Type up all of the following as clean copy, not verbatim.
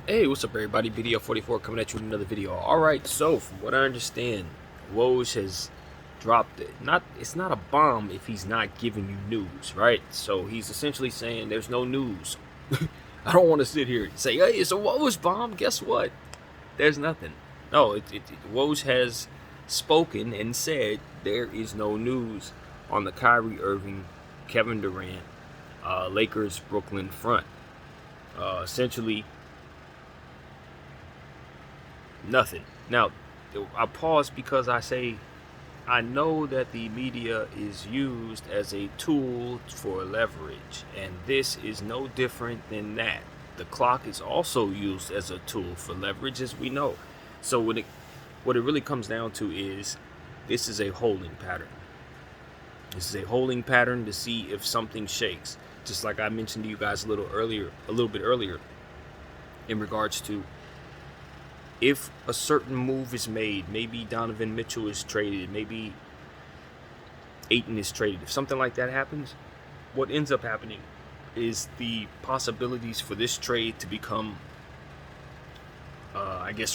Hey, what's up, everybody? Video 44 coming at you with another video. All right, so from what I understand, Woj has dropped it. It's not a bomb if he's not giving you news, right? So he's essentially saying there's no news. I don't want to sit here and say, hey, it's a Woj bomb. Guess what? There's nothing. No, Woj has spoken and said there is no news on the Kyrie Irving, Kevin Durant, Lakers Brooklyn front. Essentially, nothing. Now, I pause because I know that the media is used as a tool for leverage, and this is no different than that. The clock is also used as a tool for leverage, as we know. So what it really comes down to is this is a holding pattern. This is a holding pattern to see if something shakes. Just like I mentioned to you guys a little bit earlier, in regards to if a certain move is made, maybe Donovan Mitchell is traded, maybe Ayton is traded. If something like that happens, what ends up happening is the possibilities for this trade to become,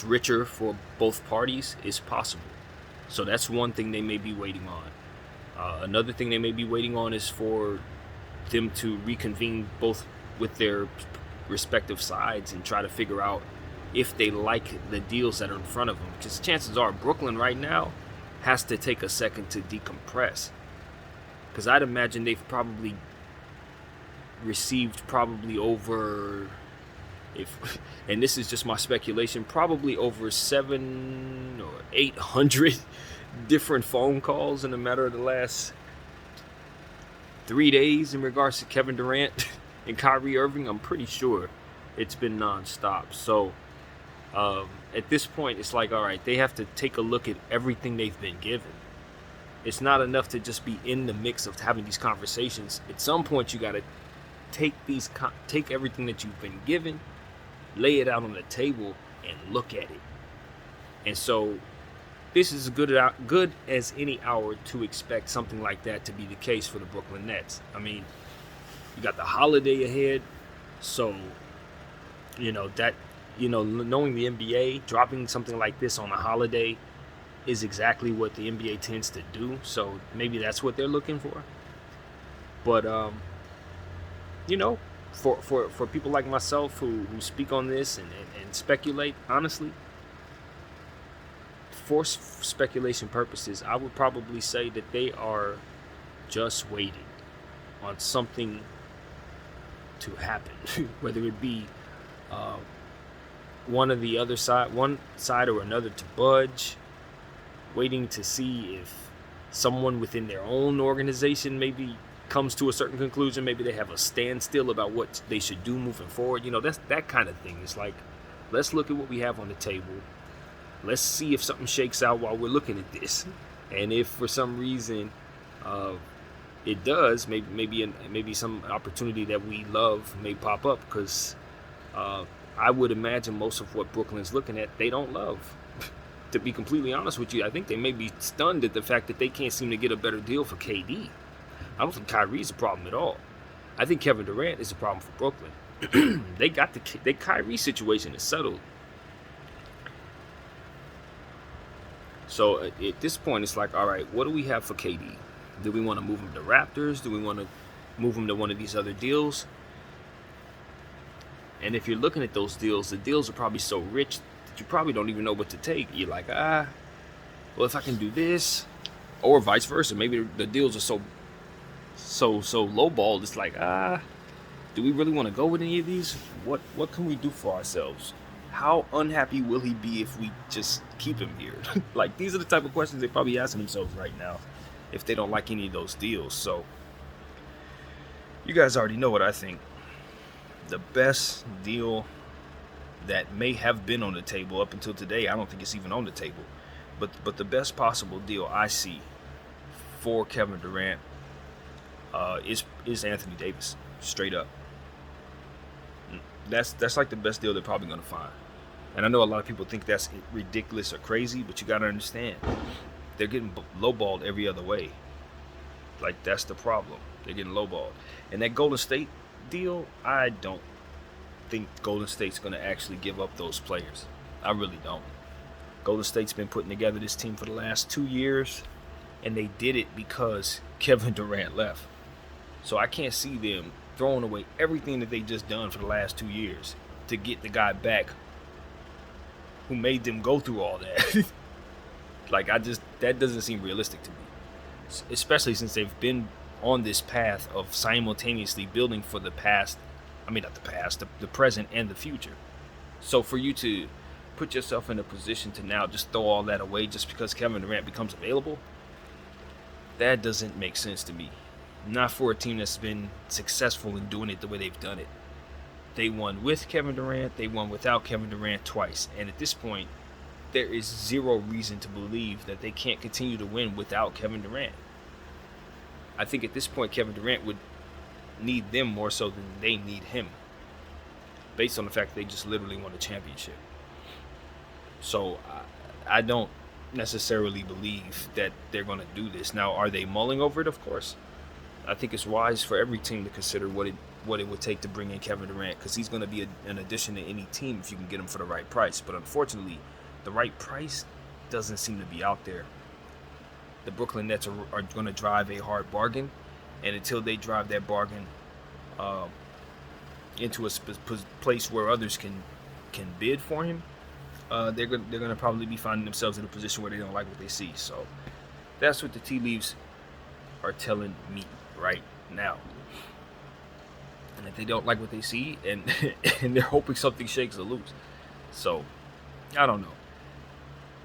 richer for both parties is possible. So that's one thing they may be waiting on. Another thing they may be waiting on is for them to reconvene both with their respective sides and try to figure out if they like the deals that are in front of them. Because chances are Brooklyn right now has to take a second to decompress. Because I'd imagine they've probably received over, and this is just my speculation, probably over 700 or 800 different phone calls in a matter of the last 3 days in regards to Kevin Durant and Kyrie Irving. I'm pretty sure it's been nonstop. So at this point, it's like, all right, they have to take a look at everything they've been given. It's not enough to just be in the mix of having these conversations. At some point, you got to take everything that you've been given, lay it out on the table, and look at it. And so this is good as any hour to expect something like that to be the case for the Brooklyn Nets. I mean, you got the holiday ahead, so knowing the NBA, dropping something like this on a holiday is exactly what the NBA tends to do. So maybe that's what they're looking for. But for people like myself who speak on this and speculate, honestly, for speculation purposes, I would probably say that they are just waiting on something to happen, whether it be one side or another to budge, waiting to see if someone within their own organization maybe comes to a certain conclusion. Maybe they have a standstill about what they should do moving forward. That's that kind of thing. It's like, let's look at what we have on the table. Let's see if something shakes out while we're looking at this. And if for some reason it does, maybe some opportunity that we love may pop up, because I would imagine most of what Brooklyn's looking at, they don't love. To be completely honest with you, I think they may be stunned at the fact that they can't seem to get a better deal for KD. I don't think Kyrie's a problem at all. I think Kevin Durant is a problem for Brooklyn. They got the Kyrie situation is settled. So at this point, it's like, all right, what do we have for KD? Do we want to move him to Raptors? Do we want to move him to one of these other deals? And if you're looking at those deals, the deals are probably so rich that you probably don't even know what to take. You're like, well, if I can do this, or vice versa. Maybe the deals are so lowballed. It's like, do we really want to go with any of these? What can we do for ourselves? How unhappy will he be if we just keep him here? Like, these are the type of questions they're probably asking themselves right now if they don't like any of those deals. So you guys already know what I think. The best deal that may have been on the table up until today, I don't think it's even on the table, but the best possible deal I see for Kevin Durant is Anthony Davis, straight up. That's like the best deal they're probably going to find. And I know a lot of people think that's ridiculous or crazy, but you got to understand, they're getting lowballed every other way. Like, that's the problem. They're getting lowballed. And that Golden State deal, I don't think Golden State's going to actually give up those players. I really don't. Golden State's been putting together this team for the last 2 years, and they did it because Kevin Durant left. So I can't see them throwing away everything that they just done for the last 2 years to get the guy back who made them go through all that. That doesn't seem realistic to me. Especially since they've been on this path of simultaneously building for the past, not the past, the present and the future. So for you to put yourself in a position to now just throw all that away just because Kevin Durant becomes available, that doesn't make sense to me. Not for a team that's been successful in doing it the way they've done it. They won with Kevin Durant, they won without Kevin Durant twice. And at this point, there is zero reason to believe that they can't continue to win without Kevin Durant. I think at this point, Kevin Durant would need them more so than they need him, based on the fact that they just literally won a championship. So I don't necessarily believe that they're going to do this. Now, are they mulling over it? Of course. I think it's wise for every team to consider what it would take to bring in Kevin Durant, because he's going to be an addition to any team if you can get him for the right price. But unfortunately, the right price doesn't seem to be out there. The Brooklyn Nets are going to drive a hard bargain, and until they drive that bargain into a place where others can bid for him, they're going to probably be finding themselves in a position where they don't like what they see. So that's what the tea leaves are telling me right now. And if they don't like what they see, and they're hoping something shakes or loose. So I don't know.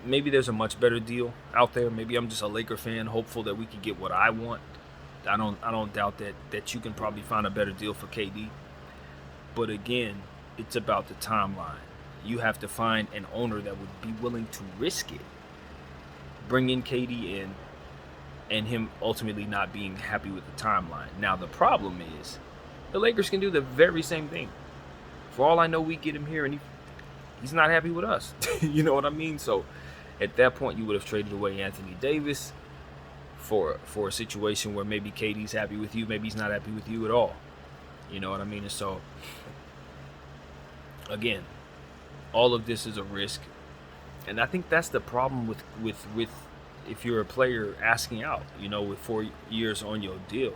Maybe there's a much better deal out there. Maybe I'm just a Laker fan, hopeful that we can get what I want. I don't doubt that you can probably find a better deal for KD. But again, it's about the timeline. You have to find an owner that would be willing to risk it. Bring in KD in, and him ultimately not being happy with the timeline. Now the problem is, the Lakers can do the very same thing. For all I know, we get him here and he's not happy with us. You know what I mean? So at that point, you would have traded away Anthony Davis for a situation where maybe KD's happy with you, maybe he's not happy with you at all. You know what I mean? And so, again, all of this is a risk. And I think that's the problem with if you're a player asking out, with 4 years on your deal.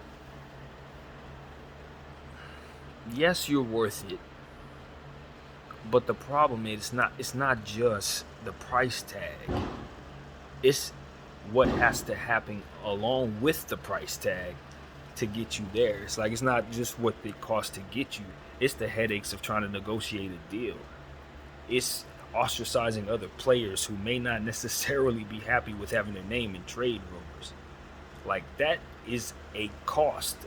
Yes, you're worth it. But the problem is it's not just the price tag. It's what has to happen along with the price tag to get you there. It's like, it's not just what it costs to get you. It's the headaches of trying to negotiate a deal. It's ostracizing other players who may not necessarily be happy with having their name in trade rumors. Like, that is a cost,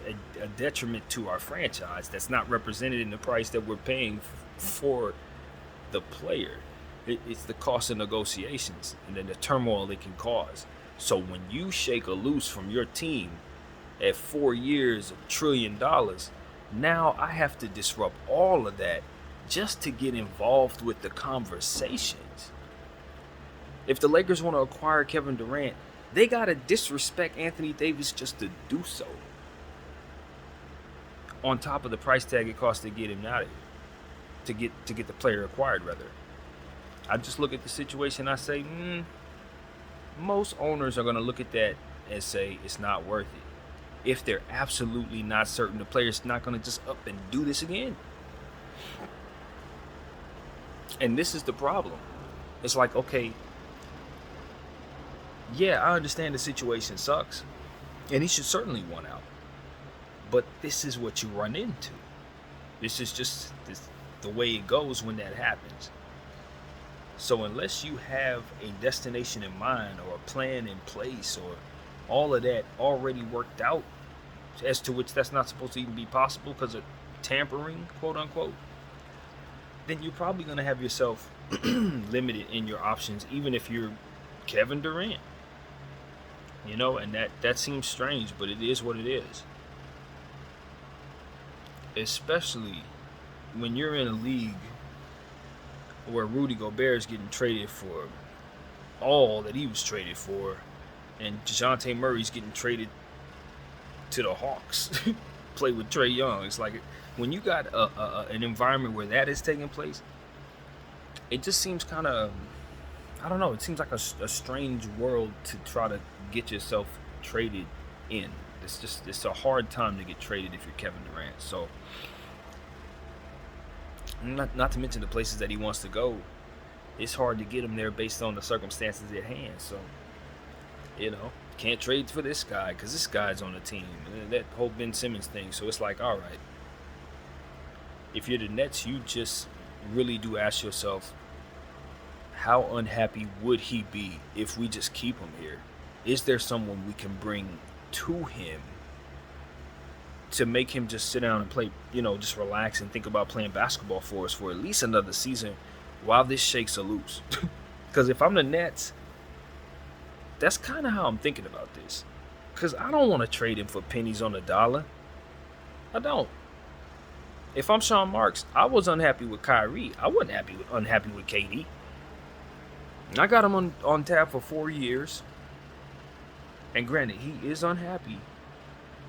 a detriment to our franchise that's not represented in the price that we're paying for the player. It's the cost of negotiations and then the turmoil it can cause. So when you shake a loose from your team at 4 years, $1 trillion, now I have to disrupt all of that just to get involved with the conversations. If the Lakers want to acquire Kevin Durant, they got to disrespect Anthony Davis just to do so. On top of the price tag it costs to get him out of here. To get the player acquired, rather. I just look at the situation, I say, most owners are going to look at that and say it's not worth it. If they're absolutely not certain the player's not going to just up and do this again. And this is the problem. It's like, okay, yeah, I understand the situation sucks, and he should certainly want out. But this is what you run into. This is just the way it goes when that happens. So unless you have a destination in mind or a plan in place or all of that already worked out, as to which that's not supposed to even be possible because of tampering, quote unquote, then you're probably going to have yourself limited in your options, even if you're Kevin Durant. And that seems strange, but it is what it is. Especially when you're in a league where Rudy Gobert is getting traded for all that he was traded for, and DeJounte Murray's getting traded to the Hawks, play with Trae Young. It's like when you got an environment where that is taking place, it just seems kind of, I don't know, it seems like a strange world to try to get yourself traded in. It's a hard time to get traded if you're Kevin Durant. So not to mention the places that he wants to go, it's hard to get him there based on the circumstances at hand. So, can't trade for this guy because this guy's on the team. And that whole Ben Simmons thing. So it's like, all right, if you're the Nets, you just really do ask yourself, how unhappy would he be if we just keep him here? Is there someone we can bring to him to make him just sit down and play, just relax and think about playing basketball for us for at least another season while this shakes are loose? Because if I'm the Nets, that's kind of how I'm thinking about this. Because I don't want to trade him for pennies on the dollar. I don't. If I'm Sean Marks, I was unhappy with Kyrie. I wasn't unhappy with KD. I got him on tap for 4 years. And granted, he is unhappy.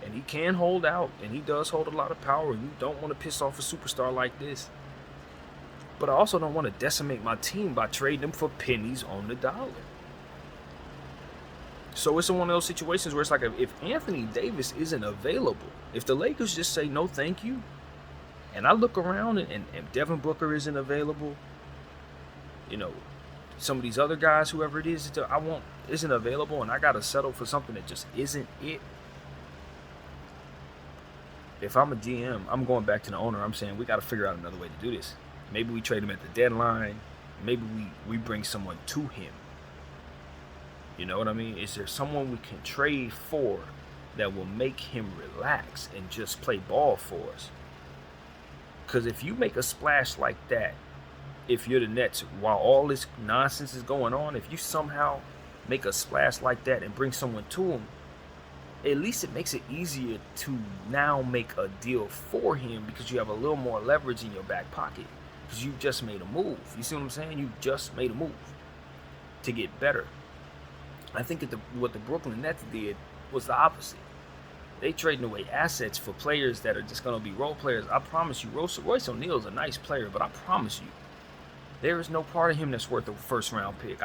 And he can hold out. And he does hold a lot of power. And you don't want to piss off a superstar like this. But I also don't want to decimate my team by trading them for pennies on the dollar. So it's one of those situations where it's like, if Anthony Davis isn't available, if the Lakers just say no thank you, and I look around and Devin Booker isn't available, some of these other guys, whoever it is I want, isn't available, and I got to settle for something that just isn't it. If I'm a GM, I'm going back to the owner. I'm saying we got to figure out another way to do this. Maybe we trade him at the deadline. Maybe we bring someone to him. You know what I mean? Is there someone we can trade for that will make him relax and just play ball for us? Because if you make a splash like that, if you're the Nets, while all this nonsense is going on, if you somehow make a splash like that and bring someone to him, at least it makes it easier to now make a deal for him because you have a little more leverage in your back pocket because you just made a move. You see what I'm saying? You just made a move to get better. I think what the Brooklyn Nets did was the opposite. They trading away assets for players that are just going to be role players. I promise you, Royce O'Neal is a nice player, but I promise you, there is no part of him that's worth a first-round pick.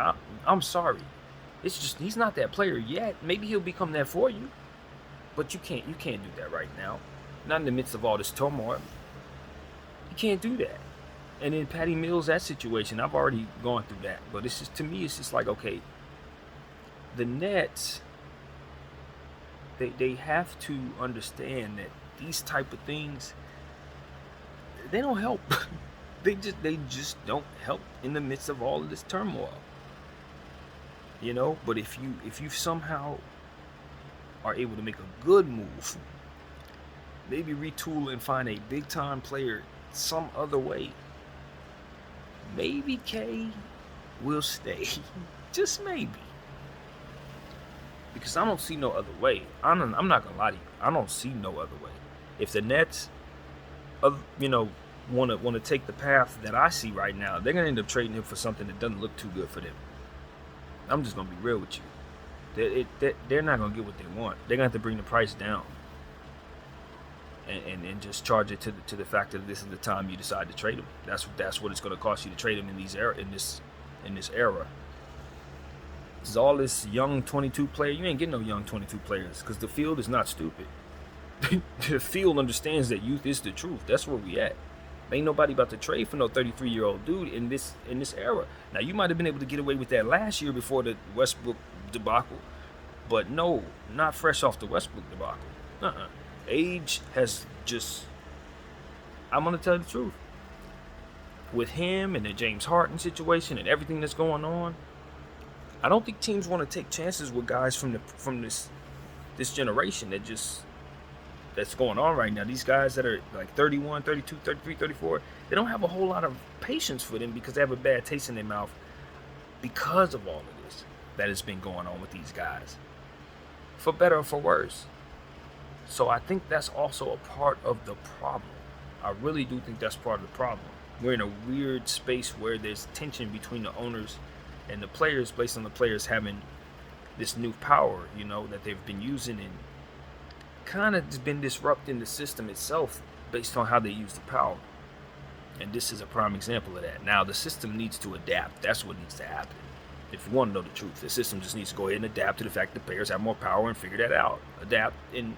I'm sorry. It's just he's not that player yet. Maybe he'll become that for you, but you can't do that right now. Not in the midst of all this turmoil. You can't do that. And then Patty Mills, that situation, I've already gone through that. But it's just, to me, it's just like, okay, the Nets, they have to understand that these type of things, they don't help. they just don't help in the midst of all of this turmoil. But if you somehow are able to make a good move, maybe retool and find a big time player some other way, maybe K will stay. Just maybe. Because I don't see no other way. I'm not gonna lie to you. I don't see no other way. If the Nets, want to take the path that I see right now, they're gonna end up trading him for something that doesn't look too good for them. I'm just gonna be real with you. They're not gonna get what they want. They're gonna have to bring the price down, and just charge it to the fact that this is the time you decide to trade him. That's what it's gonna cost you to trade him in this era. Is all this young 22 player. You ain't getting no young 22 players because the field is not stupid. The field understands that youth is the truth. That's where we at. Ain't nobody about to trade for no 33-year-old dude in this era. Now, you might have been able to get away with that last year before the Westbrook debacle, but no, not fresh off the Westbrook debacle. Age has just, I'm going to tell you the truth. With him and the James Harden situation and everything that's going on, I don't think teams want to take chances with guys from this generation that's going on right now. These guys that are like 31, 32, 33, 34, they don't have a whole lot of patience for them because they have a bad taste in their mouth because of all of this that has been going on with these guys, for better or for worse. So I think that's also a part of the problem. I really do think that's part of the problem. We're in a weird space where there's tension between the owners and the players based on the players having this new power, that they've been using and kind of been disrupting the system itself based on how they use the power. And this is a prime example of that. Now, the system needs to adapt. That's what needs to happen. If you want to know the truth, the system just needs to go ahead and adapt to the fact that players have more power and figure that out. Adapt and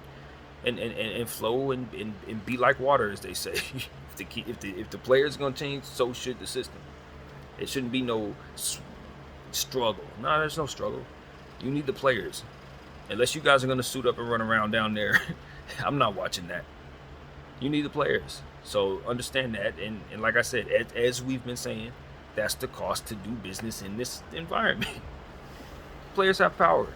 flow and be like water, as they say. if the players are going to change, so should the system. It shouldn't be no struggle. No, there's no struggle. You need the players. Unless you guys are going to suit up and run around down there, I'm not watching that. You need the players. So understand that. And like I said, as we've been saying, that's the cost to do business in this environment. Players have power.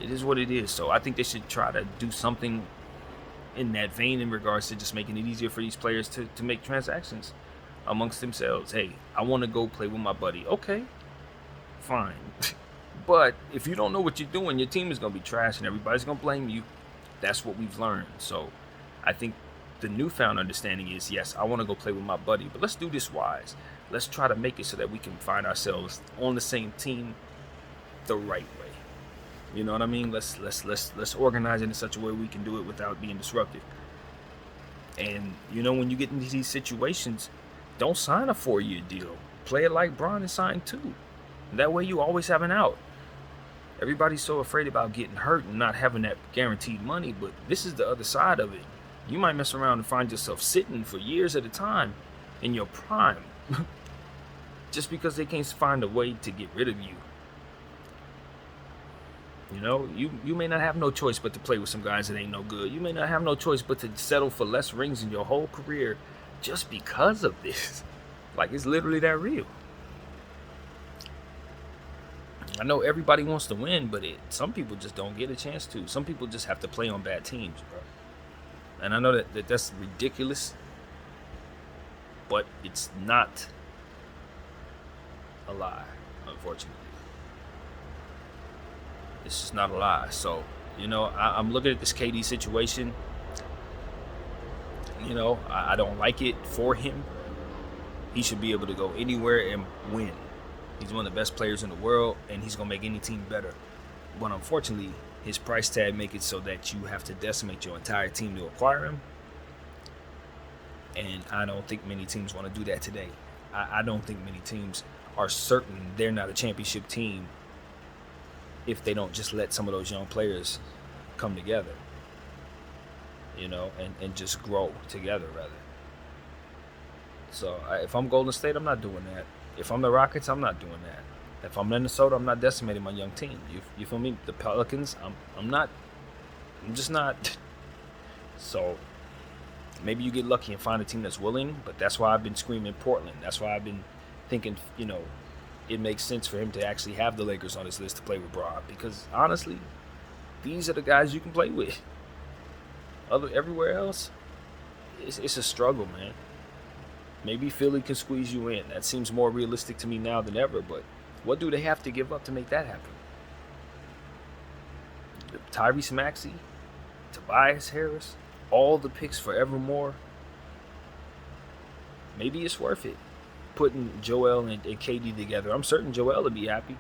It is what it is. So I think they should try to do something in that vein in regards to just making it easier for these players to make transactions amongst themselves. Hey, I want to go play with my buddy. Okay, fine. But if you don't know what you're doing, your team is going to be trash and everybody's going to blame you. That's what we've learned. So I think the newfound understanding is, yes, I want to go play with my buddy, but let's do this wise. Let's try to make it so that we can find ourselves on the same team the right way. You know what I mean? Let's organize it in such a way we can do it without being disruptive. And you know, when you get into these situations, don't sign a 4-year deal. Play it like Bron and sign 2. That way you always have an out. Everybody's so afraid about getting hurt and not having that guaranteed money, but this is the other side of it. You might mess around and find yourself sitting for years at a time in your prime just because they can't find a way to get rid of you. You know, you may not have no choice but to play with some guys that ain't no good. You may not have no choice but to settle for less rings in your whole career just because of this. Like, it's literally that real. I know everybody wants to win, but some people just don't get a chance to. Some people just have to play on bad teams, bro. And I know that's ridiculous, but it's not a lie, unfortunately. It's just not a lie. So, you know, I'm looking at this KD situation. You know, I don't like it for him. He should be able to go anywhere and win. He's one of the best players in the world, and he's going to make any team better. But unfortunately, his price tag makes it so that you have to decimate your entire team to acquire him. And I don't think many teams want to do that today. I don't think many teams are certain they're not a championship team if they don't just let some of those young players come together, you know, and just grow together, rather. So if I'm Golden State, I'm not doing that. If I'm the Rockets, I'm not doing that. If I'm Minnesota, I'm not decimating my young team. You feel me? The Pelicans, I'm just not. So maybe you get lucky and find a team that's willing, but that's why I've been screaming Portland. That's why I've been thinking, you know, it makes sense for him to actually have the Lakers on his list to play with Bron, because honestly, these are the guys you can play with. Everywhere else, it's a struggle, man. Maybe Philly can squeeze you in. That seems more realistic to me now than ever, but what do they have to give up to make that happen? Tyrese Maxey, Tobias Harris, all the picks forevermore. Maybe it's worth it. Putting Joel and KD together. I'm certain Joel would be happy.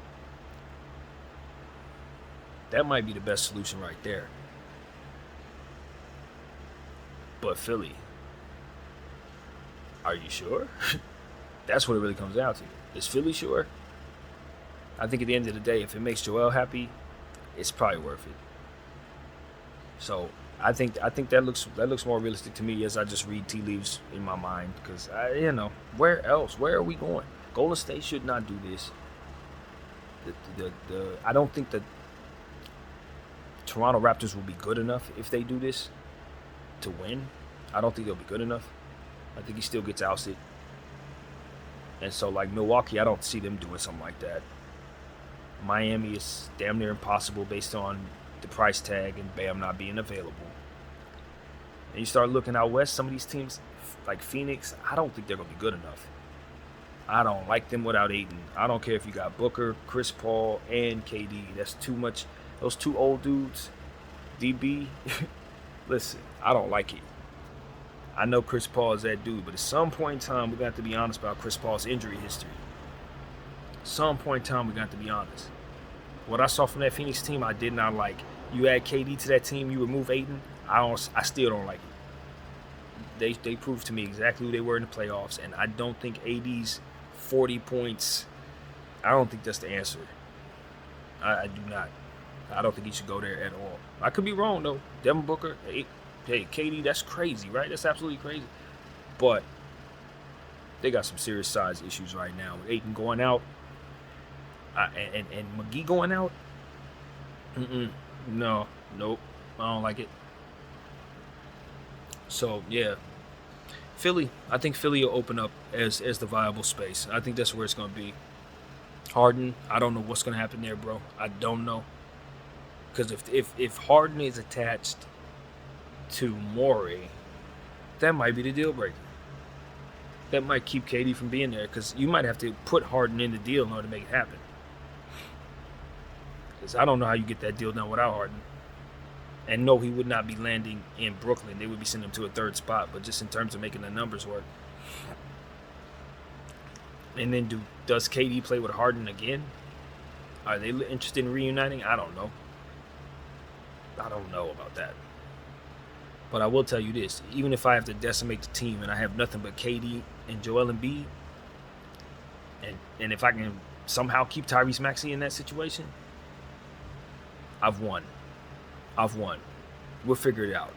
That might be the best solution right there. But Philly, are you sure? That's what it really comes down to. Is Philly sure? I think at the end of the day, if it makes Joel happy, it's probably worth it. So I think that looks more realistic to me as I just read tea leaves in my mind, because you know, where else? Where are we going? Golden State should not do this. I don't think the Toronto Raptors will be good enough if they do this to win. I don't think they'll be good enough. I think he still gets ousted. And so, like Milwaukee, I don't see them doing something like that. Miami is damn near impossible based on the price tag and Bam not being available. And you start looking out west, some of these teams like Phoenix, I don't think they're going to be good enough. I don't like them without Ayton. I don't care if you got Booker, Chris Paul, and KD. That's too much. Those two old dudes, DB, listen, I don't like it. I know Chris Paul is that dude, but at some point in time, we're going to have to be honest about Chris Paul's injury history. Some point in time, we're going to have to be honest. What I saw from that Phoenix team, I did not like. You add KD to that team, you remove Ayton, I still don't like it. They proved to me exactly who they were in the playoffs, and I don't think AD's 40 points. I don't think that's the answer. I do not. I don't think he should go there at all. I could be wrong though. Devin Booker, hey, KD, that's crazy, right? That's absolutely crazy. But they got some serious size issues right now. With Ayton going out, and McGee going out. No, nope. I don't like it. So yeah, Philly. I think Philly will open up as the viable space. I think that's where it's gonna be. Harden. I don't know what's gonna happen there, bro. I don't know. Because if Harden is attached to Morey, that might be the deal breaker. That might keep KD from being there, because you might have to put Harden in the deal in order to make it happen. Because I don't know how you get that deal done without Harden. And no, he would not be landing in Brooklyn. They would be sending him to a third spot, but just in terms of making the numbers work. And then does KD play with Harden again? Are they interested in reuniting? I don't know. I don't know about that. But I will tell you this. Even if I have to decimate the team and I have nothing but KD and Joel Embiid, and if I can somehow keep Tyrese Maxey in that situation, I've won. We'll figure it out.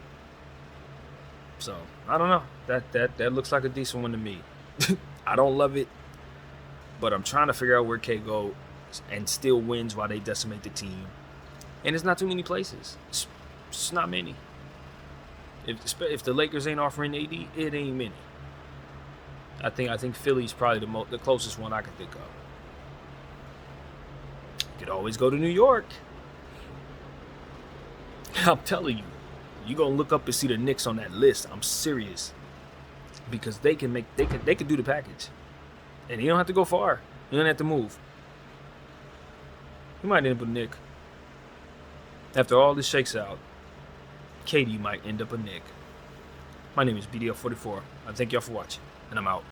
So, I don't know. That looks like a decent one to me. I don't love it, but I'm trying to figure out where K goes and still wins while they decimate the team. And it's not too many places. It's not many. If the Lakers ain't offering AD, it ain't many. I think Philly's probably the closest one I can think of. You could always go to New York. I'm telling you, you're gonna look up and see the Knicks on that list. I'm serious, because they can do the package, and you don't have to go far. You don't have to move. You might end up with Nick. After all this shakes out, KD might end up a Nick. My name is BDL44. I thank y'all for watching, and I'm out.